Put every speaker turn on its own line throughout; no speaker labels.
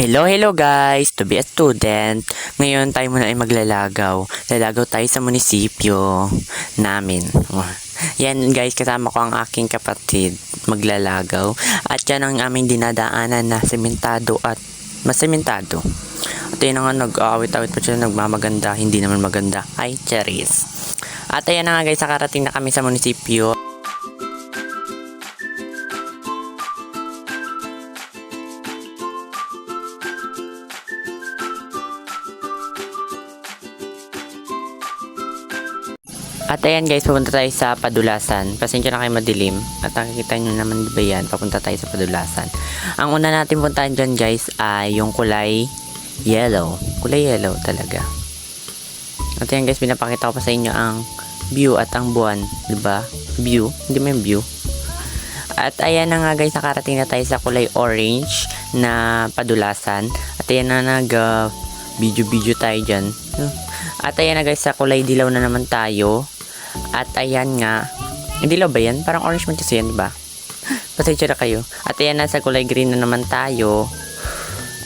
Hello guys! To be a student, ngayon tayo muna ay maglalagaw. Lalagaw tayo sa munisipyo namin. Yan guys, kasama ko ang aking kapatid maglalagaw. At yan ang aming dinadaanan na sementado at masementado. At yan nga nag-aawit-awit pa siya, nagmamaganda, hindi naman maganda. Ay, cherries. At ayan na nga guys, nakarating na kami sa munisipyo. At ayan guys, pupunta tayo sa Padulasan. Pasensya na kayo madilim. At nakikita nyo naman ba yan, papunta tayo sa Padulasan. Ang una natin puntahan dyan guys ay yung kulay yellow. Kulay yellow talaga. At ayan guys, pinapakita ko pa sa inyo ang view at ang buwan. Diba? View. Hindi mo yung view. At ayan na nga guys, nakarating na tayo sa kulay orange na Padulasan. At ayan na video tayo dyan. At ayan na guys, sa kulay dilaw na naman tayo. At ayan nga, hindi dilaw ba yan? Parang orange man kasi yan, diba? Pasensya na kayo. At ayan na, sa kulay green na naman tayo.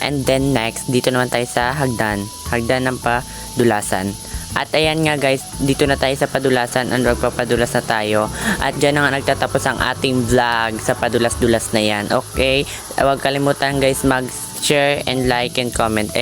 And then next, dito naman tayo sa hagdan. Hagdan ng Padulasan. At ayan nga guys, dito na tayo sa Padulasan. Ang magpapadulas na tayo. At dyan na nga nagtatapos ang ating vlog sa padulas-dulas na yan. Okay? Huwag kalimutan guys mag-share and like and comment.